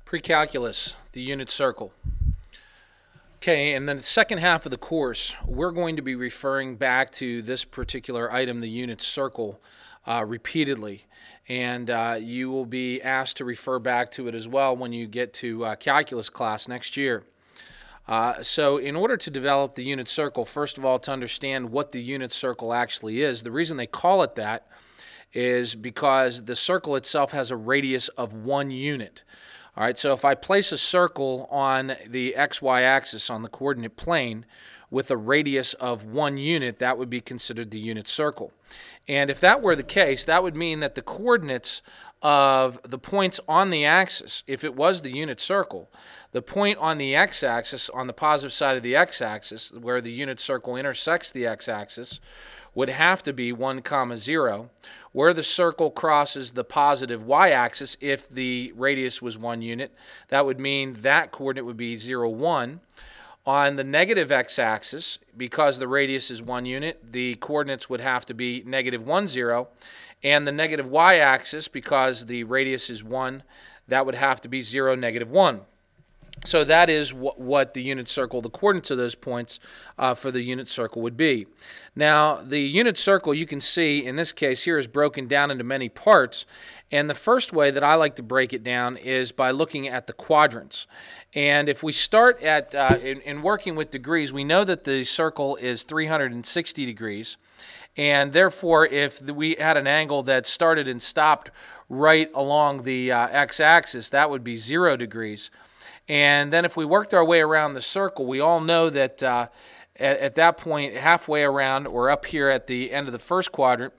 Precalculus, the unit circle. Okay, and then the second half of the course, we're going to be referring back to this particular item, the unit circle, repeatedly. And you will be asked to refer back to it as well when you get to calculus class next year. So in order to develop the unit circle, first of all, to understand what the unit circle actually is, the reason they call it that is because the circle itself has a radius of 1 unit. All right, so if I place a circle on the xy axis on the coordinate plane with a radius of 1 unit, that would be considered the unit circle. And if that were the case, that would mean that the coordinates of the points on the axis, if it was the unit circle, the point on the x-axis, on the positive side of the x-axis, where the unit circle intersects the x-axis, would have to be 1, 0. Where the circle crosses the positive y-axis, if the radius was 1 unit, that would mean that coordinate would be 0, 1. On the negative x-axis, because the radius is 1 unit, the coordinates would have to be negative 1, 0. And the negative y-axis, because the radius is 1, that would have to be 0, negative 1. So that is what the unit circle, the coordinates of those points for the unit circle would be. Now, the unit circle, you can see in this case here, is broken down into many parts. And the first way that I like to break it down is by looking at the quadrants. And if we start at in working with degrees, we know that the circle is 360 degrees. And therefore, if we had an angle that started and stopped right along the x-axis, that would be 0 degrees. And then if we worked our way around the circle, we all know that at that point, halfway around, or up here at the end of the first quadrant,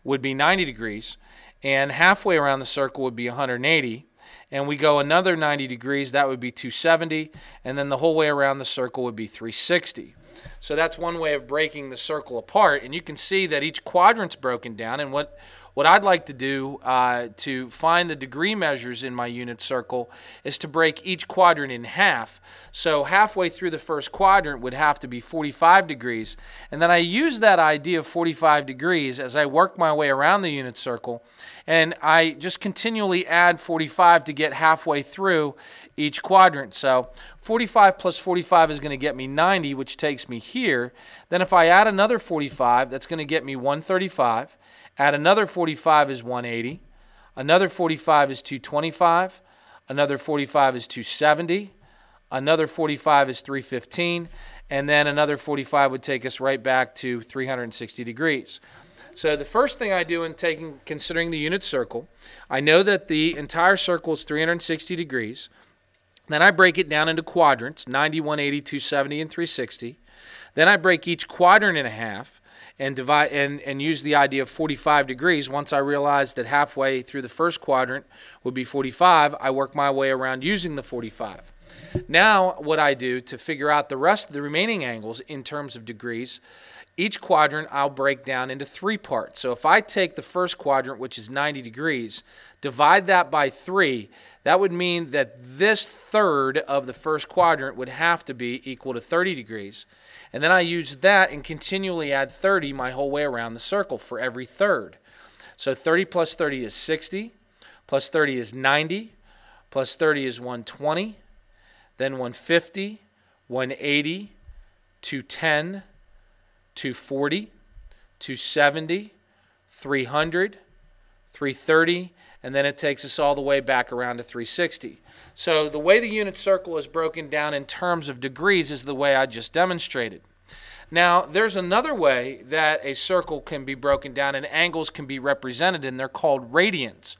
would be 90 degrees. And halfway around the circle would be 180. And we go another 90 degrees, that would be 270. And then the whole way around the circle would be 360. So that's one way of breaking the circle apart. And you can see that each quadrant's broken down. And what I'd like to do to find the degree measures in my unit circle is to break each quadrant in half. So halfway through the first quadrant would have to be 45 degrees. And then I use that idea of 45 degrees as I work my way around the unit circle. And I just continually add 45 to get halfway through each quadrant. So 45 plus 45 is going to get me 90, which takes me here. Then if I add another 45, that's going to get me 135. Add another 45 is 180. Another 45 is 225. Another 45 is 270. Another 45 is 315. And then another 45 would take us right back to 360 degrees. So the first thing I do in considering the unit circle, I know that the entire circle is 360 degrees. Then I break it down into quadrants, 90, 180, 270, and 360. Then I break each quadrant in half and divide and use the idea of 45 degrees. Once I realize that halfway through the first quadrant would be 45, I work my way around using the 45. Now what I do to figure out the rest of the remaining angles in terms of degrees, each quadrant I'll break down into 3 parts. So if I take the first quadrant, which is 90 degrees, divide that by 3, that would mean that this third of the first quadrant would have to be equal to 30 degrees. And then I use that and continually add 30 my whole way around the circle for every third. So 30 plus 30 is 60, plus 30 is 90, plus 30 is 120, then 150, 180, 210, 240, 270, 300, 330, and then it takes us all the way back around to 360. So the way the unit circle is broken down in terms of degrees is the way I just demonstrated. Now, there's another way that a circle can be broken down and angles can be represented, and they're called radians.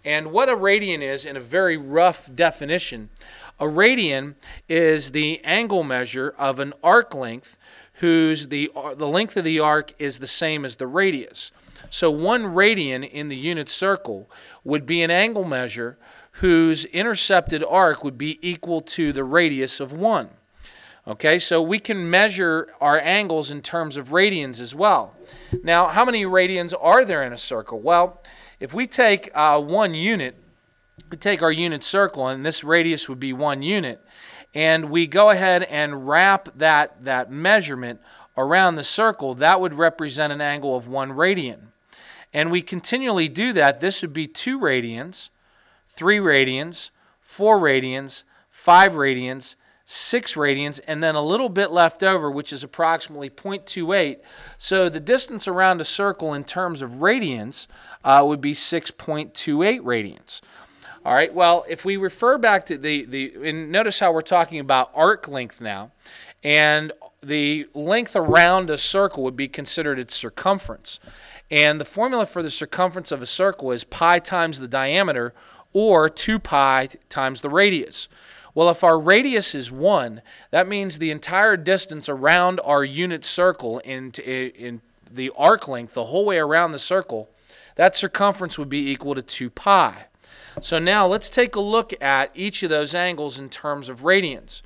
And what a radian is, in a very rough definition, a radian is the angle measure of an arc length whose the length of the arc is the same as the radius. So 1 radian in the unit circle would be an angle measure whose intercepted arc would be equal to the radius of 1. Okay, so we can measure our angles in terms of radians as well. Now, how many radians are there in a circle? Well, if we take 1 unit, we take our unit circle, and this radius would be 1 unit, and we go ahead and wrap that measurement around the circle, that would represent an angle of 1 radian. And we continually do that. This would be 2 radians, 3 radians, 4 radians, 5 radians, 6 radians, and then a little bit left over, which is approximately 0.28. So the distance around a circle in terms of radians would be 6.28 radians. All right, well, if we refer back to and notice how we're talking about arc length now, and the length around a circle would be considered its circumference. And the formula for the circumference of a circle is pi times the diameter, or 2 pi times the radius. Well, if our radius is 1, that means the entire distance around our unit circle in the arc length, the whole way around the circle, that circumference would be equal to 2 pi. So now let's take a look at each of those angles in terms of radians.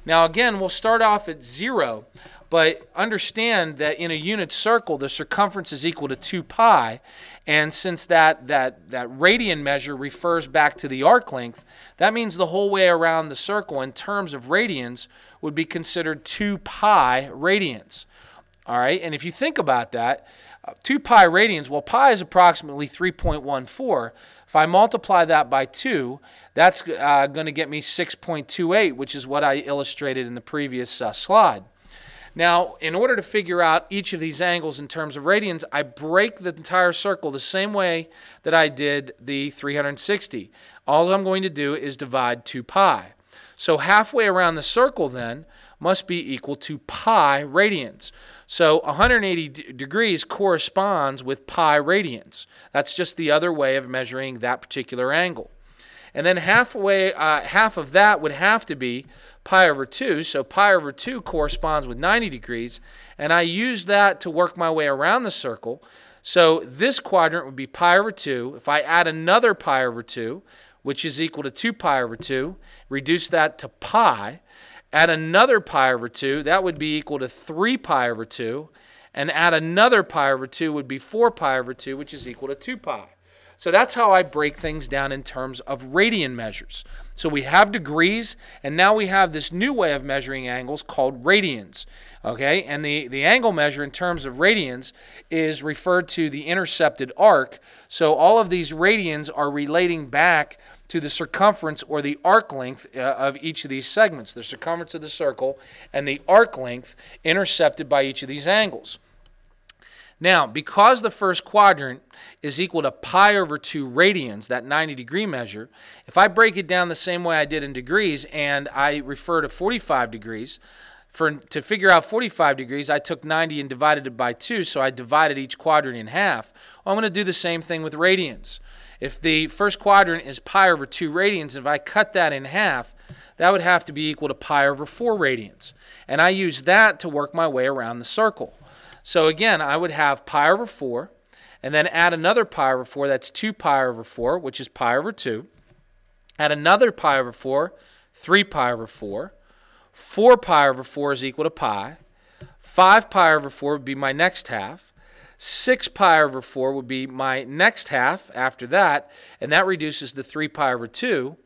Now again, we'll start off at 0, but understand that in a unit circle, the circumference is equal to 2 pi, and since that radian measure refers back to the arc length, that means the whole way around the circle in terms of radians would be considered 2 pi radians. All right, and if you think about that, 2 pi radians, well, pi is approximately 3.14. If I multiply that by 2, that's going to get me 6.28, which is what I illustrated in the previous slide. Now, in order to figure out each of these angles in terms of radians, I break the entire circle the same way that I did the 360. All I'm going to do is divide 2 pi. So halfway around the circle then must be equal to pi radians. So 180 degrees corresponds with pi radians. That's just the other way of measuring that particular angle. And then half of that would have to be pi over 2. So pi over 2 corresponds with 90 degrees. And I use that to work my way around the circle. So this quadrant would be pi over 2. If I add another pi over 2, which is equal to 2 pi over 2, reduce that to pi. Add another pi over 2, that would be equal to 3 pi over 2. And add another pi over 2 would be 4 pi over 2, which is equal to 2 pi. So that's how I break things down in terms of radian measures. So we have degrees, and now we have this new way of measuring angles called radians. Okay, and the angle measure in terms of radians is referred to the intercepted arc. So all of these radians are relating back to the circumference or the arc length of each of these segments, the circumference of the circle and the arc length intercepted by each of these angles. Now, because the first quadrant is equal to pi over 2 radians, that 90-degree measure, if I break it down the same way I did in degrees and I refer to 45 degrees, to figure out 45 degrees, I took 90 and divided it by 2, so I divided each quadrant in half. Well, I'm going to do the same thing with radians. If the first quadrant is pi over 2 radians, if I cut that in half, that would have to be equal to pi over 4 radians. And I use that to work my way around the circle. So again, I would have pi over 4, and then add another pi over 4, that's 2 pi over 4, which is pi over 2. Add another pi over 4, 3 pi over 4. 4 pi over 4 is equal to pi. 5 pi over 4 would be my next half. 6 pi over 4 would be my next half after that, and that reduces to 3 pi over 2.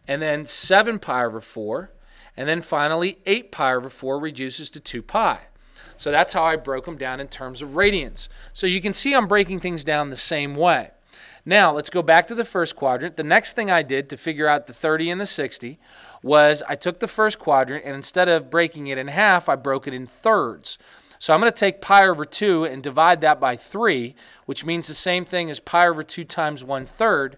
And then 7 pi over 4. And then finally, 8 pi over 4 reduces to 2 pi. So that's how I broke them down in terms of radians. So you can see I'm breaking things down the same way. Now, let's go back to the first quadrant. The next thing I did to figure out the 30 and the 60 was I took the first quadrant, and instead of breaking it in half, I broke it in thirds. So I'm going to take pi over 2 and divide that by 3, which means the same thing as pi over 2 times 1/3,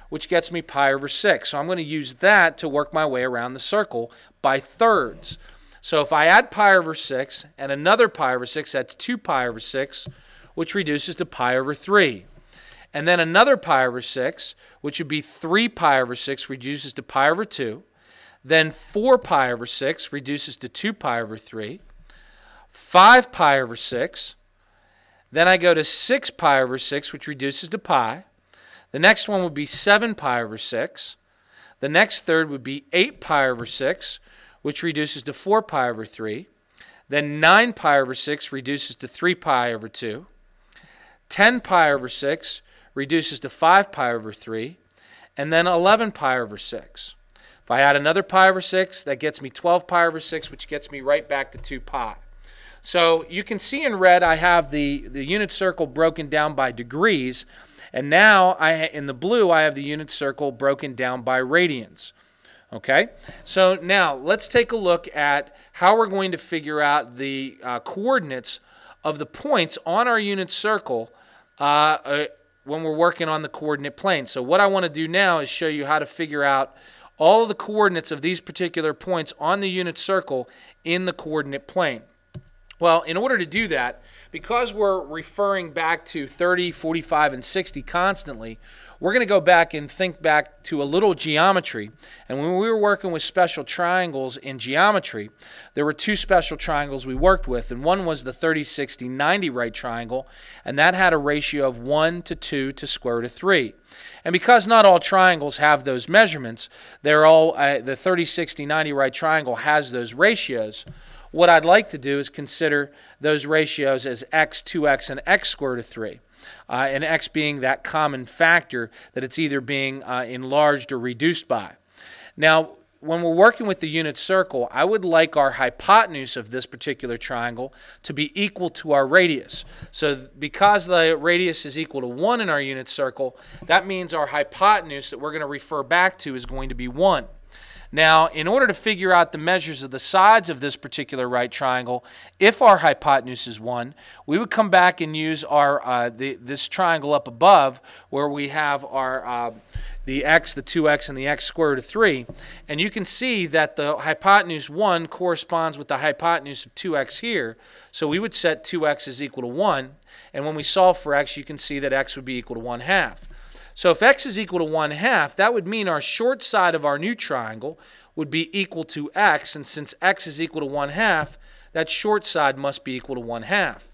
which gets me pi over 6. So I'm going to use that to work my way around the circle by thirds. So if I add pi over 6 and another pi over 6, that's 2 pi over 6, which reduces to pi over 3. And then another pi over 6, which would be 3 pi over 6, reduces to pi over 2. Then 4 pi over 6 reduces to 2 pi over 3. 5 pi over 6. Then I go to 6 pi over 6, which reduces to pi. The next one would be 7 pi over 6. The next third would be 8 pi over 6, which reduces to 4 pi over 3. Then 9 pi over 6 reduces to 3 pi over 2. 10 pi over 6 reduces to 5 pi over 3. And then 11 pi over 6. If I add another pi over 6, that gets me 12 pi over 6, which gets me right back to 2 pi. So you can see in red I have the unit circle broken down by degrees, and now in the blue I have the unit circle broken down by radians. Okay, so now let's take a look at how we're going to figure out the coordinates of the points on our unit circle when we're working on the coordinate plane. So what I want to do now is show you how to figure out all of the coordinates of these particular points on the unit circle in the coordinate plane. Well, in order to do that, because we're referring back to 30, 45, and 60 constantly, we're going to go back and think back to a little geometry. And when we were working with special triangles in geometry, there were two special triangles we worked with, and one was the 30, 60, 90 right triangle, and that had a ratio of 1 to 2 to square root of 3. And because not all triangles have those measurements, they're all the 30, 60, 90 right triangle has those ratios. What I'd like to do is consider those ratios as x, 2x, and x squared root of 3. And x being that common factor that it's either being enlarged or reduced by. Now, when we're working with the unit circle, I would like our hypotenuse of this particular triangle to be equal to our radius. So because the radius is equal to 1 in our unit circle, that means our hypotenuse that we're going to refer back to is going to be 1. Now, in order to figure out the measures of the sides of this particular right triangle, if our hypotenuse is 1, we would come back and use our this triangle up above where we have our the x, the 2x, and the x squared root of 3. And you can see that the hypotenuse 1 corresponds with the hypotenuse of 2x here. So we would set 2x is equal to 1. And when we solve for x, you can see that x would be equal to 1/2. So if x is equal to 1/2, that would mean our short side of our new triangle would be equal to x, and since x is equal to 1/2, that short side must be equal to 1/2.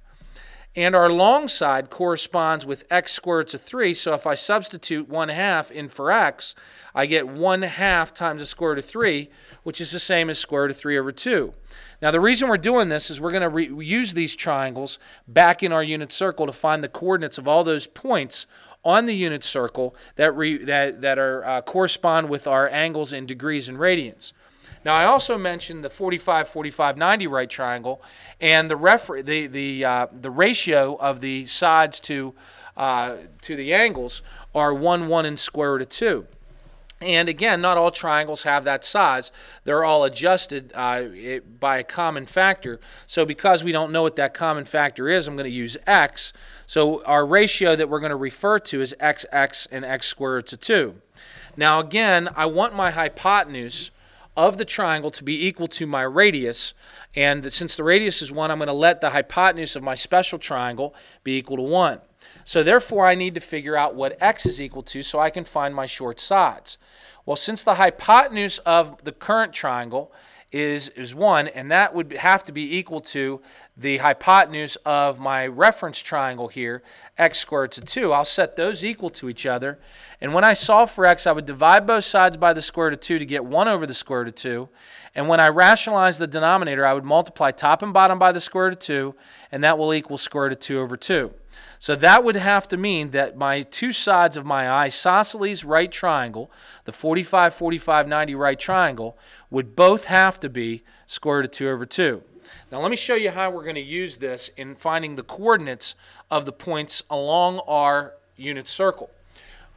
And our long side corresponds with x squared root of 3, so if I substitute 1/2 in for x, I get 1/2 times the square root of 3, which is the same as square root of 3 over 2. Now the reason we're doing this is we're going to use these triangles back in our unit circle to find the coordinates of all those points on the unit circle that correspond with our angles in degrees and radians. Now I also mentioned the 45, 45, 90 right triangle, and the ratio of the sides to the angles are 1, 1, and square root of 2. And again, not all triangles have that size. They're all adjusted by a common factor. So because we don't know what that common factor is, I'm going to use x. So our ratio that we're going to refer to is x and x squared root of 2. Now again, I want my hypotenuse of the triangle to be equal to my radius. And since the radius is 1, I'm going to let the hypotenuse of my special triangle be equal to 1. So therefore, I need to figure out what x is equal to so I can find my short sides. Well, since the hypotenuse of the current triangle is 1, and that would have to be equal to the hypotenuse of my reference triangle here, x squared root of 2, I'll set those equal to each other. And when I solve for x, I would divide both sides by the square root of 2 to get 1 over the square root of 2. And when I rationalize the denominator, I would multiply top and bottom by the square root of 2, and that will equal square root of 2 over 2. So that would have to mean that my two sides of my isosceles right triangle, the 45, 45, 90 right triangle, would both have to be square root of 2 over 2. Now let me show you how we're going to use this in finding the coordinates of the points along our unit circle.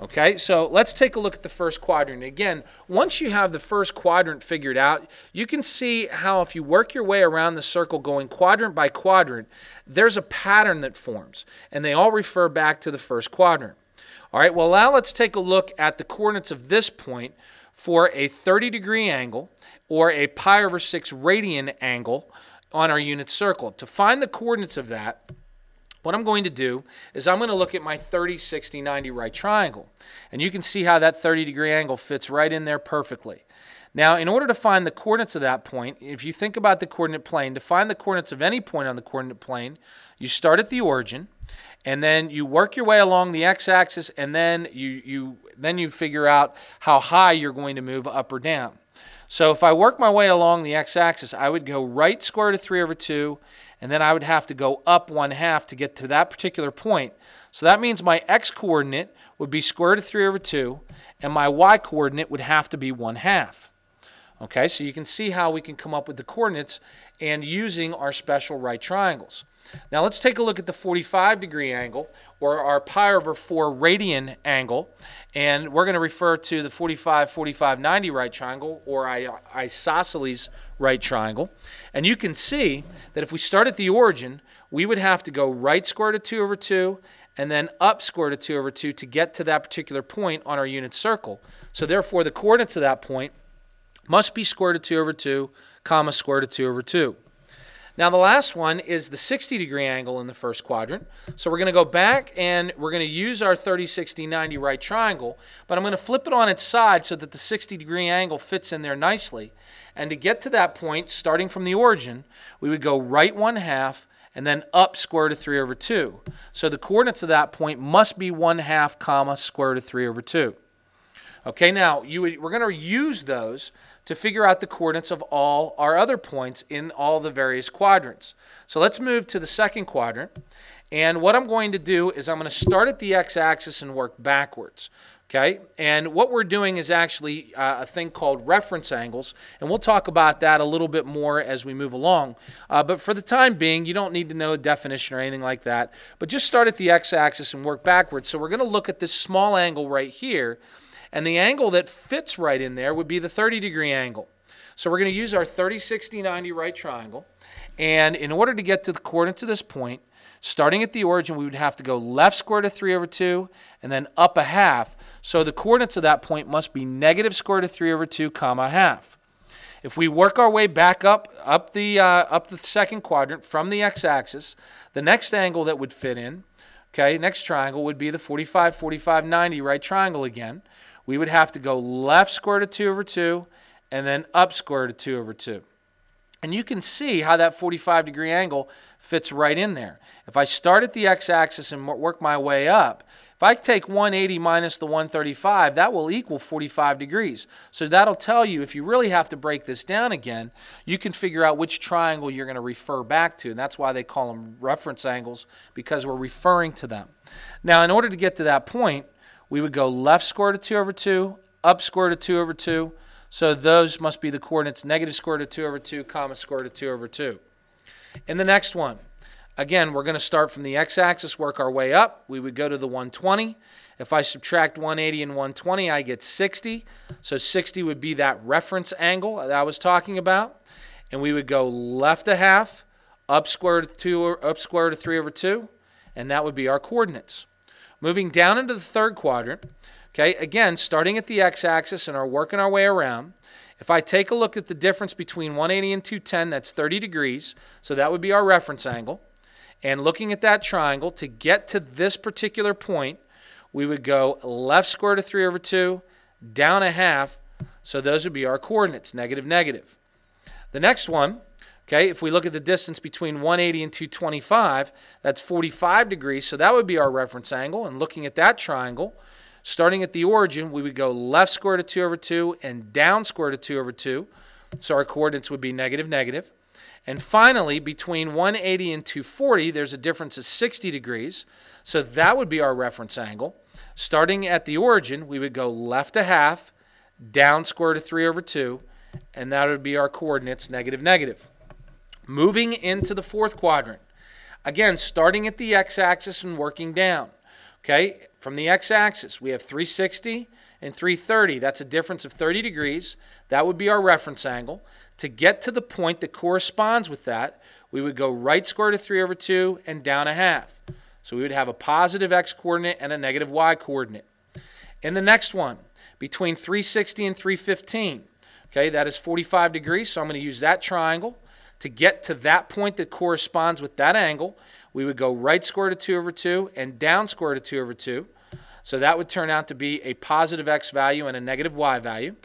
Okay, so let's take a look at the first quadrant. Again, once you have the first quadrant figured out, you can see how if you work your way around the circle going quadrant by quadrant, there's a pattern that forms, and they all refer back to the first quadrant. All right, well now let's take a look at the coordinates of this point for a 30-degree angle or a pi over 6 radian angle on our unit circle. To find the coordinates of that, what I'm going to do is I'm going to look at my 30, 60, 90 right triangle. And you can see how that 30-degree angle fits right in there perfectly. Now, in order to find the coordinates of that point, if you think about the coordinate plane, to find the coordinates of any point on the coordinate plane, you start at the origin, and then you work your way along the x-axis, and then you figure out how high you're going to move up or down. So if I work my way along the x-axis, I would go right square root of 3 over 2, and then I would have to go up 1/2 to get to that particular point. So that means my x-coordinate would be square root of 3 over 2, and my y-coordinate would have to be 1/2. Okay, so you can see how we can come up with the coordinates and using our special right triangles. Now let's take a look at the 45-degree angle, or our pi over 4 radian angle, and we're going to refer to the 45-45-90 right triangle, or isosceles right triangle. And you can see that if we start at the origin, we would have to go right square root of 2 over 2, and then up square root of 2 over 2 to get to that particular point on our unit circle. So therefore, the coordinates of that point must be square root of 2 over 2, comma, square root of 2 over 2. Now the last one is the 60-degree angle in the first quadrant. So we're going to go back and we're going to use our 30, 60, 90 right triangle, but I'm going to flip it on its side so that the 60-degree angle fits in there nicely. And to get to that point, starting from the origin, we would go right 1/2 and then up square root of 3 over 2. So the coordinates of that point must be 1/2, comma, square root of 3 over 2. Okay, now we're going to use those to figure out the coordinates of all our other points in all the various quadrants. So let's move to the second quadrant. And what I'm going to do is I'm going to start at the x-axis and work backwards. Okay, and what we're doing is actually a thing called reference angles, and we'll talk about that a little bit more as we move along. But for the time being, you don't need to know a definition or anything like that, but just start at the x-axis and work backwards. So we're going to look at this small angle right here, and the angle that fits right in there would be the 30-degree angle. So we're going to use our 30, 60, 90 right triangle, and in order to get to the coordinates of this point, starting at the origin, we would have to go left square root of 3 over 2, and then up 1/2. So the coordinates of that point must be negative square root of 3 over 2, comma, 1/2. If we work our way back up the second quadrant from the x-axis, the next angle that would fit in, okay, next triangle would be the 45, 45, 90 right triangle again. We would have to go left square root of 2 over 2, and then up square root of 2 over 2. And you can see how that 45-degree angle fits right in there. If I start at the x-axis and work my way up, if I take 180 minus the 135, that will equal 45 degrees. So that'll tell you, if you really have to break this down again, you can figure out which triangle you're going to refer back to. And that's why they call them reference angles, because we're referring to them. Now, in order to get to that point, we would go left square root of 2 over 2, up square root of 2 over 2. So those must be the coordinates negative square root of 2 over 2, comma, square root of 2 over 2. In the next one, again, we're going to start from the x-axis, work our way up. We would go to the 120. If I subtract 180 and 120, I get 60. So 60 would be that reference angle that I was talking about. And we would go left 1/2, up square root of 2, or up square root of 3 over 2. And that would be our coordinates. Moving down into the third quadrant, okay, again, starting at the x-axis and are working our way around. If I take a look at the difference between 180 and 210, that's 30 degrees. So that would be our reference angle. And looking at that triangle, to get to this particular point, we would go left square root of 3 over 2, down 1/2. So those would be our coordinates, negative, negative. The next one, okay, if we look at the distance between 180 and 225, that's 45 degrees. So that would be our reference angle. And looking at that triangle, starting at the origin, we would go left square root of 2 over 2 and down square root of 2 over 2. So our coordinates would be negative, negative. And finally, between 180 and 240, there's a difference of 60 degrees. So that would be our reference angle. Starting at the origin, we would go left 1/2, down square root of 3 over 2, and that would be our coordinates, negative, negative. Moving into the fourth quadrant. Again, starting at the x-axis and working down. Okay, from the x-axis, we have 360 and 330. That's a difference of 30 degrees. That would be our reference angle. To get to the point that corresponds with that, we would go right square root of 3 over 2 and down 1/2. So we would have a positive x coordinate and a negative y coordinate. In the next one, between 360 and 315, okay, that is 45 degrees. So I'm going to use that triangle. To get to that point that corresponds with that angle, we would go right square root of 2 over 2 and down square root of 2 over 2. So that would turn out to be a positive x value and a negative y value.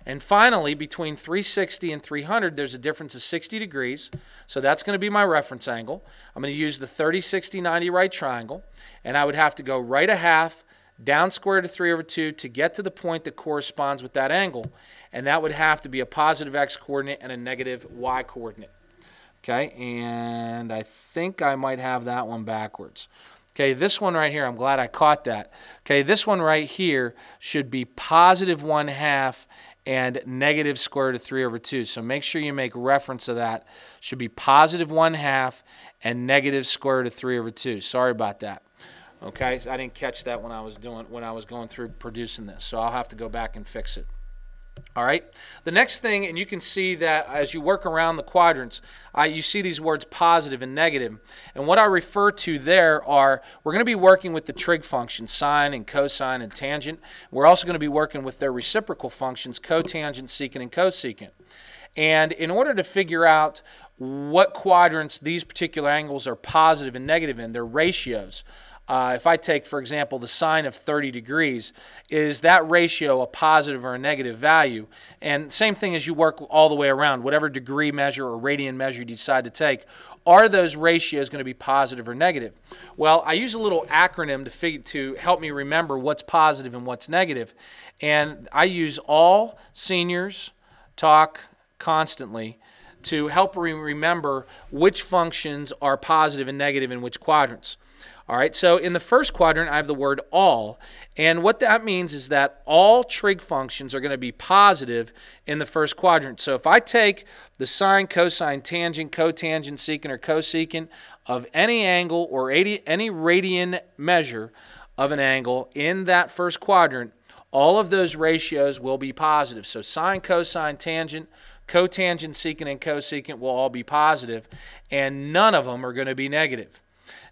And finally, between 360 and 300, there's a difference of 60 degrees. So that's going to be my reference angle. I'm going to use the 30, 60, 90 right triangle. And I would have to go right 1/2, down square root of 3 over 2 to get to the point that corresponds with that angle. And that would have to be a positive x coordinate and a negative y coordinate. Okay, and I think I might have that one backwards. Okay, this one right here, I'm glad I caught that. Okay, this one right here should be positive 1/2 and negative square root of 3 over 2. So make sure you make reference to that. Should be positive 1/2 and negative square root of 3 over 2. Sorry about that. Okay, so I didn't catch that when I was going through producing this, so I'll have to go back and fix it. All right, the next thing, and you can see that as you work around the quadrants, you see these words positive and negative. And what I refer to there are, we're going to be working with the trig functions, sine and cosine and tangent. We're also going to be working with their reciprocal functions, cotangent, secant, and cosecant. And in order to figure out what quadrants these particular angles are positive and negative in, their ratios, if I take, for example, the sine of 30 degrees, is that ratio a positive or a negative value? And same thing as you work all the way around, whatever degree measure or radian measure you decide to take, are those ratios going to be positive or negative? Well, I use a little acronym to help me remember what's positive and what's negative. And I use all seniors talk constantly to help remember which functions are positive and negative in which quadrants. All right, so in the first quadrant, I have the word all, and what that means is that all trig functions are going to be positive in the first quadrant. So if I take the sine, cosine, tangent, cotangent, secant, or cosecant of any angle or any radian measure of an angle in that first quadrant, all of those ratios will be positive. So sine, cosine, tangent, cotangent, secant, and cosecant will all be positive, and none of them are going to be negative.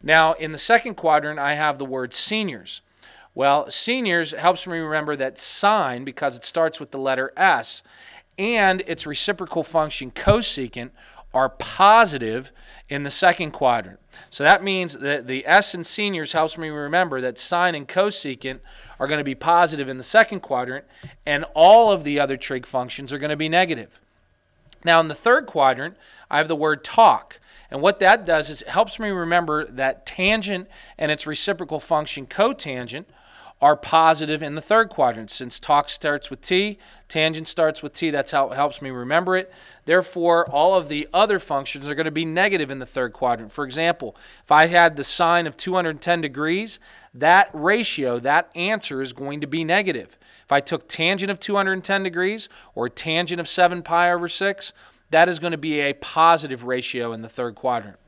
Now, in the second quadrant, I have the word seniors. Well, seniors helps me remember that sine, because it starts with the letter S, and its reciprocal function cosecant are positive in the second quadrant. So that means that the S in seniors helps me remember that sine and cosecant are going to be positive in the second quadrant, and all of the other trig functions are going to be negative. Now, in the third quadrant, I have the word talk. And what that does is it helps me remember that tangent and its reciprocal function cotangent are positive in the third quadrant. Since talk starts with T, tangent starts with T, that's how it helps me remember it. Therefore, all of the other functions are going to be negative in the third quadrant. For example, if I had the sine of 210 degrees, that ratio, that answer is going to be negative. If I took tangent of 210 degrees or tangent of 7 pi over 6, that is going to be a positive ratio in the third quadrant.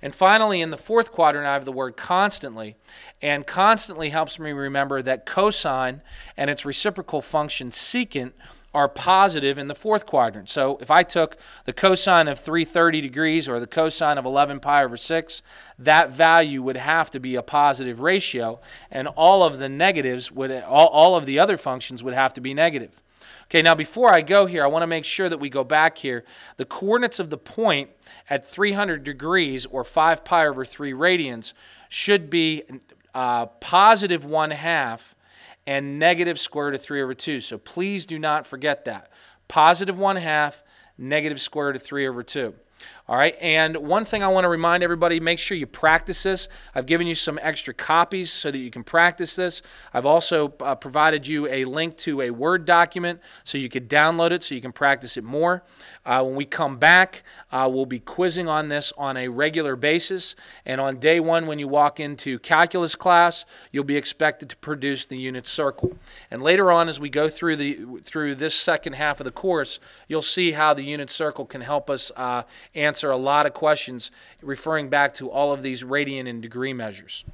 And finally, in the fourth quadrant, I have the word constantly. And constantly helps me remember that cosine and its reciprocal function secant are positive in the fourth quadrant. So if I took the cosine of 330 degrees or the cosine of 11 pi over 6, that value would have to be a positive ratio, and all of the negatives all of the other functions would have to be negative. Okay, now before I go here, I want to make sure that we go back here. The coordinates of the point at 300 degrees or 5 pi over 3 radians should be positive 1/2 and negative square root of 3 over 2. So please do not forget that. Positive 1/2, negative square root of 3 over 2. All right, and one thing I want to remind everybody, make sure you practice this. I've given you some extra copies so that you can practice this. I've also provided you a link to a Word document so you could download it so you can practice it more. When we come back, we'll be quizzing on this on a regular basis, and on day one when you walk into calculus class, you'll be expected to produce the unit circle. And later on, as we go through this second half of the course, you'll see how the unit circle can help us answer a lot of questions referring back to all of these radian and degree measures.